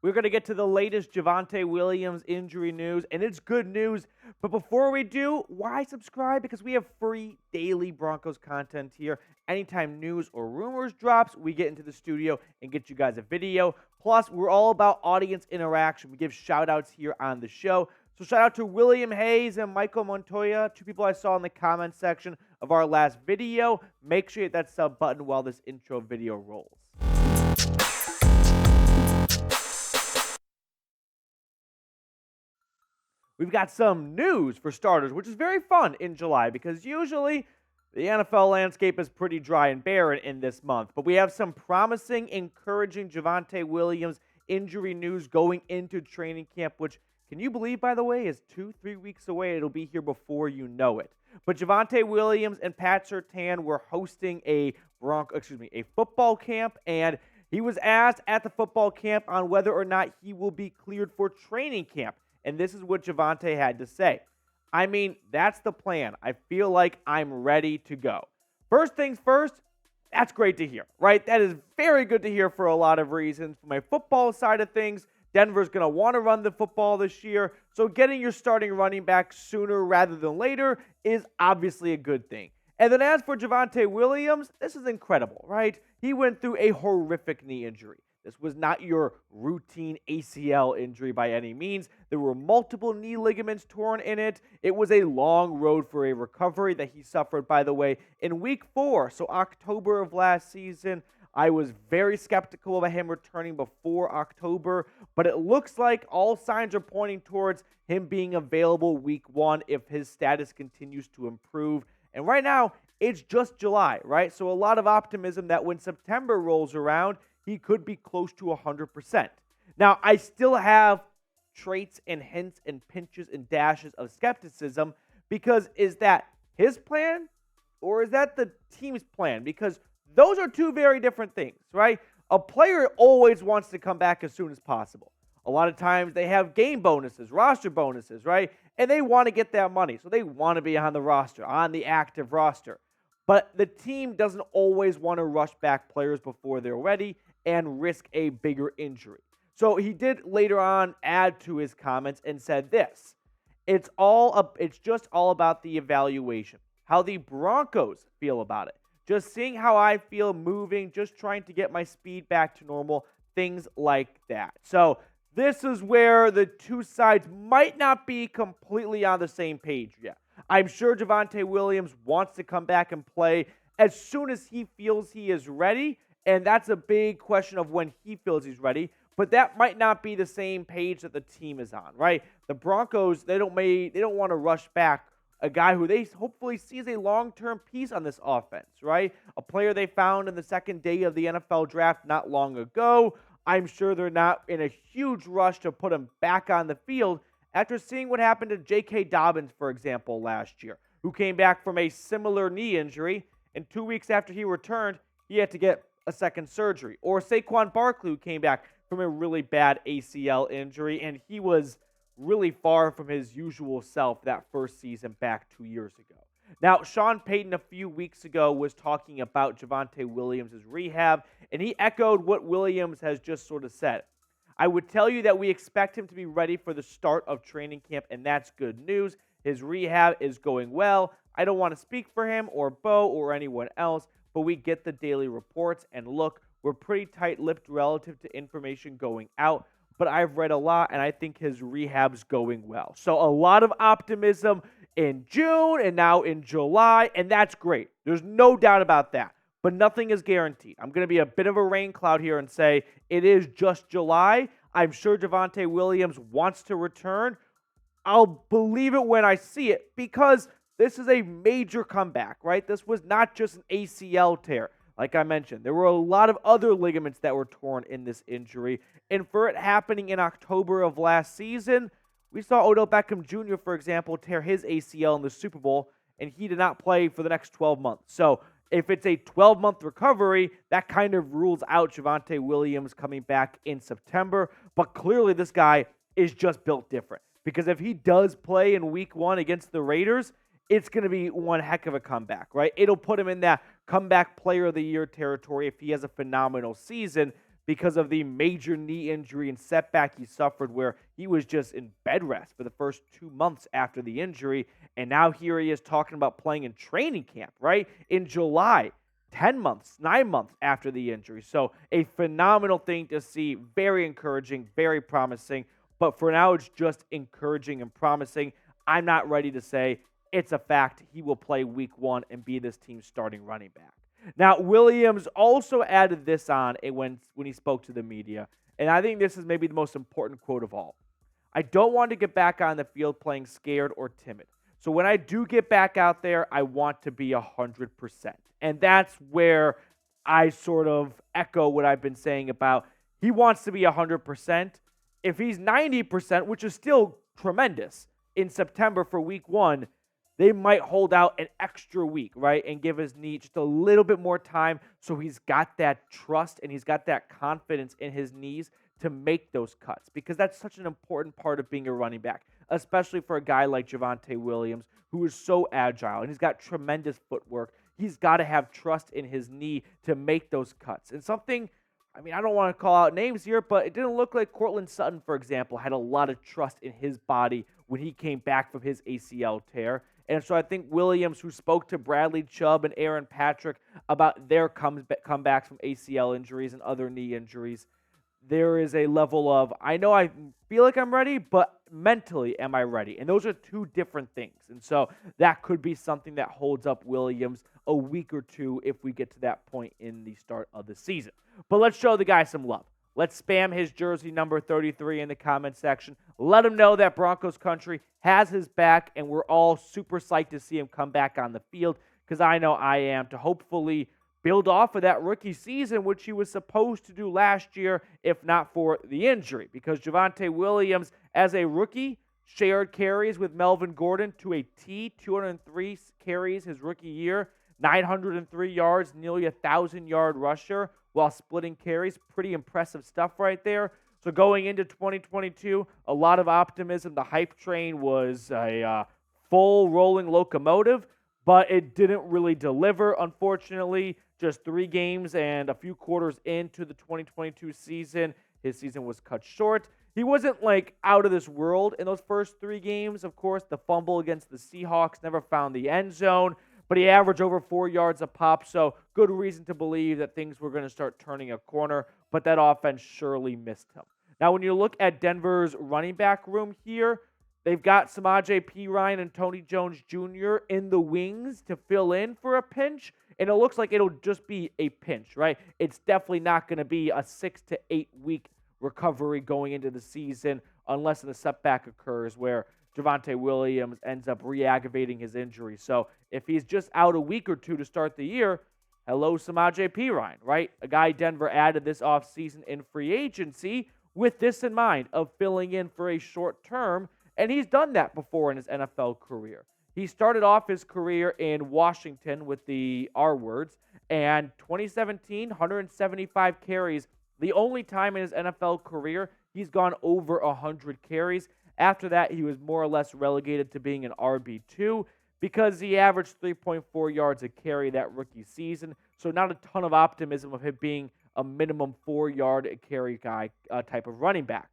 We're going to get to the latest Javonte Williams injury news, and it's good news. But before we do, why subscribe? Because we have free daily Broncos content here. Anytime news or rumors drops, we get into the studio and get you guys a video. Plus, we're all about audience interaction. We give shout-outs here on the show. So shout out to William Hayes and Michael Montoya, two people I saw in the comment section of our last video. Make sure you hit that sub button while this intro video rolls. We've got some news for starters, which is very fun in July because usually the NFL landscape is pretty dry and barren in this month. But we have some promising, encouraging Javonte Williams injury news going into training camp, which, can you believe, by the way, is 2-3 weeks away. It'll be here before you know it. But Javonte Williams and Pat Surtain were hosting a football camp, and he was asked at the football camp on whether or not he will be cleared for training camp. And this is what Javonte had to say. I mean, that's the plan. I feel like I'm ready to go. First things first, that's great to hear, right? That is very good to hear for a lot of reasons. From my football side of things, Denver's going to want to run the football this year. So getting your starting running back sooner rather than later is obviously a good thing. And then as for Javonte Williams, this is incredible, right? He went through a horrific knee injury. This was not your routine ACL injury by any means. There were multiple knee ligaments torn in it. It was a long road for a recovery that he suffered, by the way, in week 4, so October of last season. I was very skeptical about him returning before October, but it looks like all signs are pointing towards him being available week 1 if his status continues to improve. And right now, it's just July, right? So a lot of optimism that when September rolls around, he could be close to 100%. Now, I still have traits and hints and pinches and dashes of skepticism because is that his plan or is that the team's plan? Because those are two very different things, right? A player always wants to come back as soon as possible. A lot of times they have game bonuses, roster bonuses, right? And they want to get that money. So they want to be on the roster, on the active roster. But the team doesn't always want to rush back players before they're ready and risk a bigger injury. So he did later on add to his comments and said this: it's just all about the evaluation, how the Broncos feel about it, just seeing how I feel moving, just trying to get my speed back to normal, things like that. So this is where the two sides might not be completely on the same page yet. I'm sure Javonte Williams wants to come back and play as soon as he feels he is ready. And that's a big question of when he feels he's ready. But that might not be the same page that the team is on, right? The Broncos, they don't want to rush back a guy who they hopefully see as a long-term piece on this offense, right? A player they found in the second day of the NFL draft not long ago. I'm sure they're not in a huge rush to put him back on the field after seeing what happened to J.K. Dobbins, for example, last year, who came back from a similar knee injury, and 2 weeks after he returned, he had to get a second surgery. Or Saquon Barkley, who came back from a really bad ACL injury, and he was really far from his usual self that first season back 2 years ago. Now, Sean Payton a few weeks ago was talking about Javonte Williams' rehab, and he echoed what Williams has just sort of said. I would tell you that we expect him to be ready for the start of training camp, and that's good news. His rehab is going well. I don't want to speak for him or Bo or anyone else, but we get the daily reports, and look, we're pretty tight-lipped relative to information going out, but I've read a lot, and I think his rehab's going well. So a lot of optimism in June and now in July, and that's great. There's no doubt about that, but nothing is guaranteed. I'm going to be a bit of a rain cloud here and say it is just July. I'm sure Javonte Williams wants to return. I'll believe it when I see it because this is a major comeback, right? This was not just an ACL tear. Like I mentioned, there were a lot of other ligaments that were torn in this injury. And for it happening in October of last season, we saw Odell Beckham Jr., for example, tear his ACL in the Super Bowl, and he did not play for the next 12 months. So if it's a 12-month recovery, that kind of rules out Javonte Williams coming back in September. But clearly this guy is just built different. Because if he does play in week 1 against the Raiders, it's going to be one heck of a comeback, right? It'll put him in that comeback player of the year territory if he has a phenomenal season because of the major knee injury and setback he suffered, where he was just in bed rest for the first 2 months after the injury. And now here he is talking about playing in training camp, right? In July, 10 months, 9 months after the injury. So a phenomenal thing to see. Very encouraging, very promising. But for now, it's just encouraging and promising. I'm not ready to say it's a fact he will play week 1 and be this team's starting running back. Now, Williams also added this on when he spoke to the media, and I think this is maybe the most important quote of all. I don't want to get back on the field playing scared or timid. So when I do get back out there, I want to be 100%. And that's where I sort of echo what I've been saying about he wants to be 100%. If he's 90%, which is still tremendous, in September for week 1, they might hold out an extra week, right, and give his knee just a little bit more time so he's got that trust and he's got that confidence in his knees to make those cuts, because that's such an important part of being a running back, especially for a guy like Javonte Williams, who is so agile and he's got tremendous footwork. He's got to have trust in his knee to make those cuts. And something, I mean, I don't want to call out names here, but it didn't look like Courtland Sutton, for example, had a lot of trust in his body when he came back from his ACL tear. And so I think Williams, who spoke to Bradley Chubb and Aaron Patrick about their comebacks from ACL injuries and other knee injuries, there is a level of, I know I feel like I'm ready, but mentally, am I ready? And those are two different things. And so that could be something that holds up Williams a week or two if we get to that point in the start of the season. But let's show the guy some love. Let's spam his jersey number 33 in the comment section. Let him know that Broncos Country has his back, and we're all super psyched to see him come back on the field, because I know I am, to hopefully build off of that rookie season, which he was supposed to do last year, if not for the injury. Because Javonte Williams, as a rookie, shared carries with Melvin Gordon to a T, 203 carries his rookie year, 903 yards, nearly a 1,000-yard rusher while splitting carries. Pretty impressive stuff right there. So going into 2022, a lot of optimism. The hype train was a full rolling locomotive, but it didn't really deliver, unfortunately. Just 3 games and a few quarters into the 2022 season, his season was cut short. He wasn't like out of this world in those first 3 games. Of course, the fumble against the Seahawks, never found the end zone, but he averaged over 4 yards a pop, so good reason to believe that things were going to start turning a corner, but that offense surely missed him. Now, when you look at Denver's running back room here, they've got Samaje Perine and Tony Jones Jr. in the wings to fill in for a pinch, and it looks like it'll just be a pinch, right? It's definitely not going to be a 6 to 8 week recovery going into the season unless a setback occurs where Javonte Williams ends up re-aggravating his injury. So if he's just out a week or two to start the year, hello Samaje Perine, right? A guy Denver added this offseason in free agency with this in mind of filling in for a short term, and he's done that before in his NFL career. He started off his career in Washington with the R words, and 2017, 175 carries, the only time in his NFL career he's gone over 100 carries. After that, he was more or less relegated to being an RB2 because he averaged 3.4 yards a carry that rookie season, so not a ton of optimism of him being a minimum 4-yard a carry guy type of running back.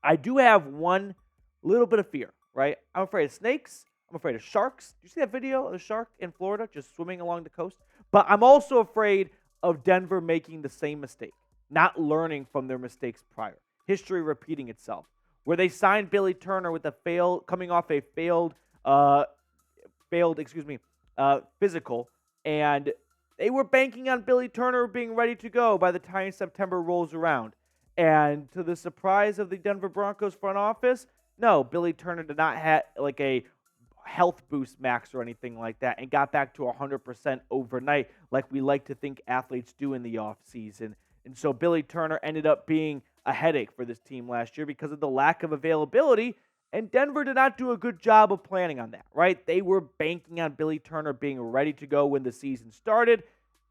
I do have one little bit of fear, right? I'm afraid of snakes. I'm afraid of sharks. Do you see that video of the shark in Florida just swimming along the coast? But I'm also afraid of Denver making the same mistake, not learning from their mistakes prior. History repeating itself, where they signed Billy Turner with coming off a failed physical, and they were banking on Billy Turner being ready to go by the time September rolls around. And to the surprise of the Denver Broncos front office, no, Billy Turner did not have like a health boost max or anything like that and got back to 100% overnight like we like to think athletes do in the offseason. And so Billy Turner ended up being a headache for this team last year because of the lack of availability, and Denver did not do a good job of planning on that, right? They were banking on Billy Turner being ready to go when the season started,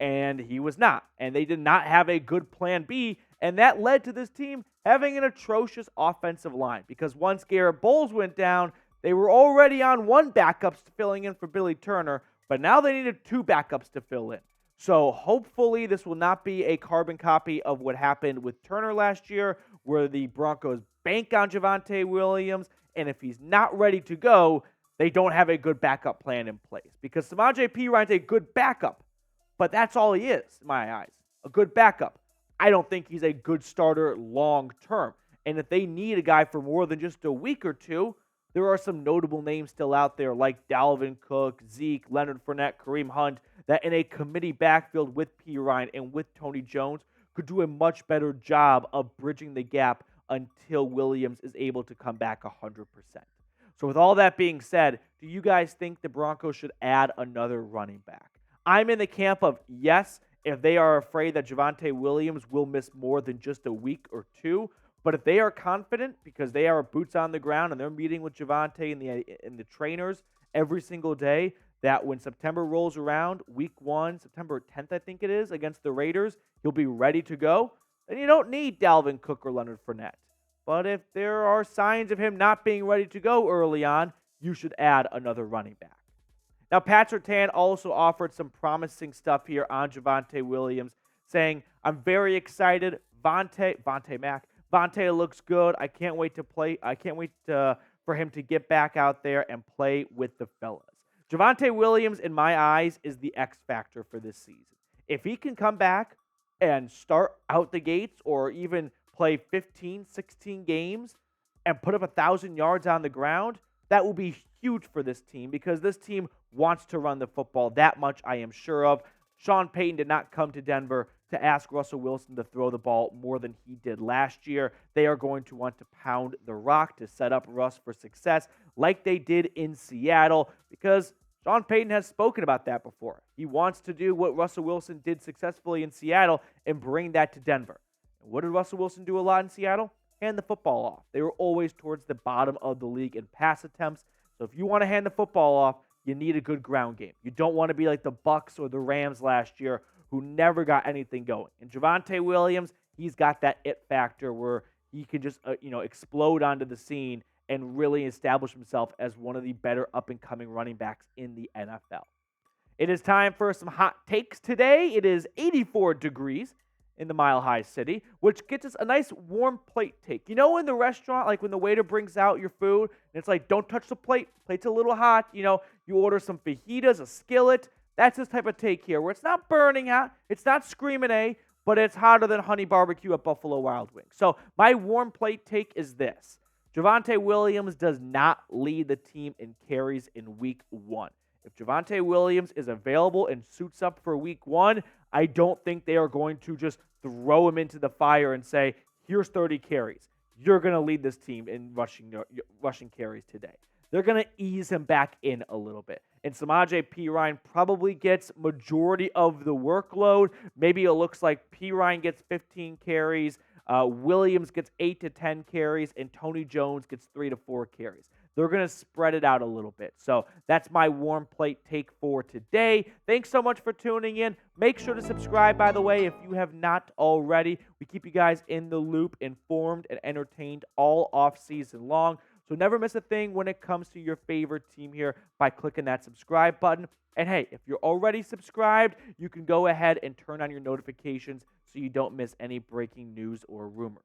and he was not. And they did not have a good plan B, and that led to this team having an atrocious offensive line because once Garrett Bowles went down, they were already on 1 backup filling in for Billy Turner, but now they needed 2 backups to fill in. So hopefully this will not be a carbon copy of what happened with Turner last year, where the Broncos bank on Javonte Williams, and if he's not ready to go, they don't have a good backup plan in place. Because Samaje Perine's a good backup, but that's all he is, in my eyes. A good backup. I don't think he's a good starter long term. And if they need a guy for more than just a week or two, there are some notable names still out there like Dalvin Cook, Zeke, Leonard Fournette, Kareem Hunt, that in a committee backfield with Perine and with Tony Jones could do a much better job of bridging the gap until Williams is able to come back 100%. So with all that being said, do you guys think the Broncos should add another running back? I'm in the camp of yes, if they are afraid that Javonte Williams will miss more than just a week or two. But if they are confident, because they are boots on the ground and they're meeting with Javonte and the trainers every single day, that when September rolls around, week 1, September 10th, I think it is, against the Raiders, he'll be ready to go, then you don't need Dalvin Cook or Leonard Fournette. But if there are signs of him not being ready to go early on, you should add another running back. Now, Pat Surtain also offered some promising stuff here on Javonte Williams, saying, I'm very excited. Vontae looks good. I can't wait to play. I can't wait for him to get back out there and play with the fellas. Javonte Williams, in my eyes, is the X factor for this season. If he can come back and start out the gates or even play 15, 16 games and put up 1,000 yards on the ground, that will be huge for this team because this team wants to run the football. That much I am sure of. Sean Payton did not come to Denver to ask Russell Wilson to throw the ball more than he did last year. They are going to want to pound the rock to set up Russ for success like they did in Seattle because Sean Payton has spoken about that before. He wants to do what Russell Wilson did successfully in Seattle and bring that to Denver. And what did Russell Wilson do a lot in Seattle? Hand the football off. They were always towards the bottom of the league in pass attempts. So if you want to hand the football off, you need a good ground game. You don't want to be like the Bucs or the Rams last year who never got anything going. And Javonte Williams, he's got that it factor where he can just explode onto the scene and really establish himself as one of the better up-and-coming running backs in the NFL. It is time for some hot takes today. It is 84 degrees in the Mile High City, which gets us a nice warm plate take. You know in the restaurant, like when the waiter brings out your food, and it's like, don't touch the plate. Plate's a little hot. You order some fajitas, a skillet. That's this type of take here, where it's not burning hot, it's not screaming but it's hotter than honey barbecue at Buffalo Wild Wings. So my warm plate take is this. Javonte Williams does not lead the team in carries in week 1. If Javonte Williams is available and suits up for week 1, I don't think they are going to just throw him into the fire and say, here's 30 carries. You're going to lead this team in rushing carries today. They're going to ease him back in a little bit. And Samaje Perine probably gets majority of the workload. Maybe it looks like Perine gets 15 carries, Williams gets 8 to 10 carries, and Tony Jones gets 3 to 4 carries. They're going to spread it out a little bit. So that's my warm plate take for today. Thanks so much for tuning in. Make sure to subscribe, by the way, if you have not already. We keep you guys in the loop, informed, and entertained all off season long. So never miss a thing when it comes to your favorite team here by clicking that subscribe button. And hey, if you're already subscribed, you can go ahead and turn on your notifications so you don't miss any breaking news or rumors.